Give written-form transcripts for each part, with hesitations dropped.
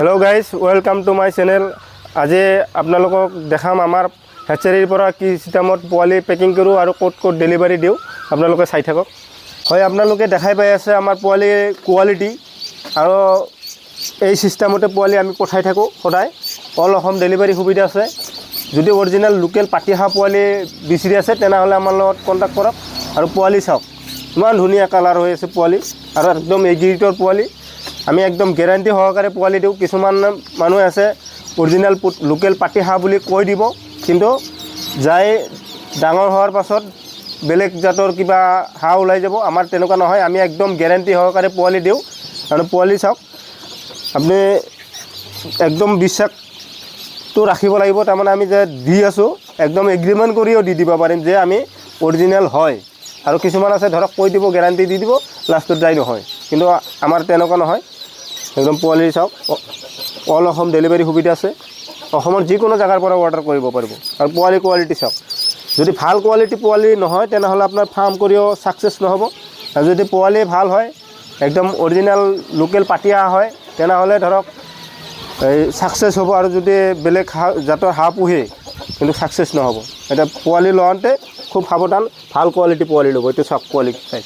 Hello guys welcome to my channel. आज आपनालोকক देखाम आमार हेचारीर পৰা কি সিস্টেমত পোৱালি পেকিং কৰো আৰু কোড কোড ডেলিভাरी দিও। आपनालोকে চাই থাকক। হয় आपनालोকে দেখাই পাই আছে আমাৰ পোৱালি কোৱালিটি আৰু এই সিস্টেমতে পোৱালি আমি পঠাই থাকো সদায়। অল অসম ডেলিভাৰি সুবিধা আছে। যদি অৰিজিনাল লোকেল পাটিহা পোৱালি বিচৰি আছে তেনেহলে আমাৰ লগত কন্টাক্ট কৰক আৰু পোৱালি চাওক। ইমান ধুনীয়া কালাৰ হৈ আছে পোৱালি আৰু একদম এগ্ৰিটৰ পোৱালি। আমি একদম গ্যাৰান্টি সহকাৰে পোৱালি দিও। কিছুমান মানুহ আছে অৰিজিনাল লোকেল পাটিহা বুলি কৈ দিব, কিন্তু যাই ডাঙৰ হোৱাৰ পাছত বেলেগ জাতৰ কিবা হা ওলাই যাব। আমাৰ তেনেকুৱা নহয়, আমি একদম গ্যাৰান্টি সহকাৰে পোৱালি দিও আৰু পোৱালি চাওক। আপনি একদম বিশ্বাসটো ৰাখিব লাগিব। তাৰমানে আমি যে দি আছো একদম এগ্ৰিমেন্ট কৰিও দি দিব পাৰিম যে আমি অৰিজিনাল হয়। আৰু কিছুমান আছে ধৰক কৈ দিব গ্যাৰান্টি দি দিব, লাষ্টত যাই নহয়, কিন্তু আমাৰ তেনেকুৱা নহয়। একদম পোৱালি চাওক। অল অসম ডেলিভাৰি সুবিধা আছে। অসমৰ যিকোনো জায়গাৰ পৰা অৰ্ডাৰ কৰিব পাৰিব। আৰু পোৱালি কোৱালিটি চাওক। যদি ভাল কোৱালিটি পোৱালি নহয় তেনেহলে আপোনাৰ ফাৰ্ম কৰিও সাকসেস নহব। আৰু যদি পোৱালি ভাল হয় একদম অৰিজিনাল লোকেল পাটিয়া হয় তেনেহলে ধৰক এই সাকসেস হ'ব। আৰু যদি বেলেগ জাতৰ হাঁহ পুহে কিন্তু সাকসেস নহব। এটা পোৱালি লওঁতে খুব সাৱধান, ভাল কোৱালিটি পোৱালি ল'ব। এইটো চাওক কোৱালিটি চাই।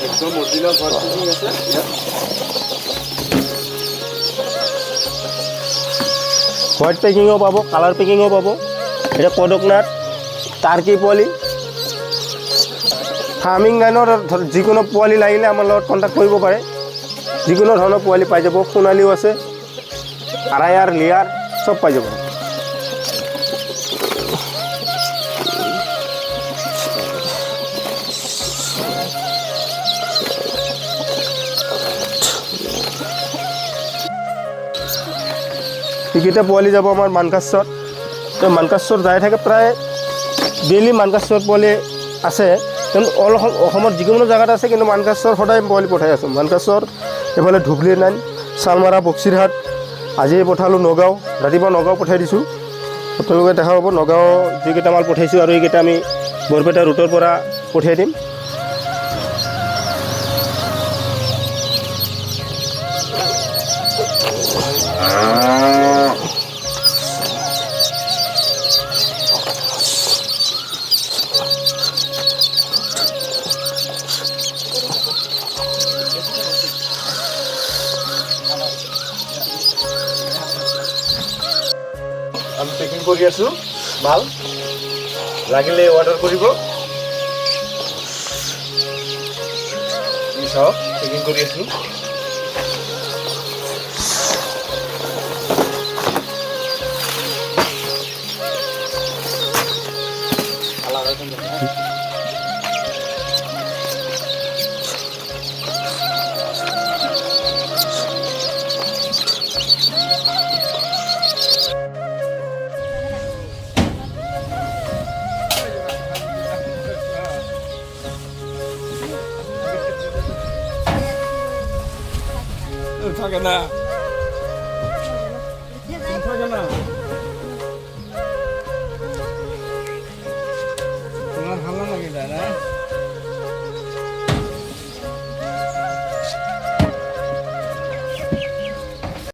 एकदम ओरिजिनल बर्ड पेकिंग আছে হোয়াইট পেকিংও পাবো, কালাৰ পেকিংও পাবো। এটা কডকনাথ টাৰ্কি পোৱালি। ফাৰ্মিং লাইনৰ যিকোনো পোৱালি লাগিলে আমাৰ লগত কন্টাক্ট কৰিব পাৰে। যিকোনো ধৰণৰ পোৱালি পাই যাব। সোণালীও আছে, আৰায়াৰ লিয়াৰ সব পাই যাব। এইকেইটা পোৱালি যাব আমাৰ মানকাছৰ। তো মানকাছৰ যাই থাকে প্ৰায় ডেইলি মানকাছৰ পোৱালি আছে। কিন্তু অল অসমৰ যিকোনো জায়গাত আছে, কিন্তু মানকাছৰ সদায় পোৱালি পঠাই আছোঁ। মানকাছৰ এফালে ধুবুৰী লাইন, চালমাৰা, বক্সিৰহাট। আজি পঠালোঁ নগাঁও। ৰাতিপুৱা নগাঁও পঠাই দিছোঁ। আপোনালোকে দেখা পাব নগাঁও যিকেইটা মাল পঠাইছোঁ আৰু এইকেইটা আমি বৰপেটা ৰুটৰ পৰা পঠিয়াই দিম। আমি পেকিং কৰি আছো মাল, লাগিলে অৰ্ডাৰ কৰিব। চাওক পেকিং কৰি আছো। থাকে না থাকে না তোমাৰ ভালো লাগে দাদা।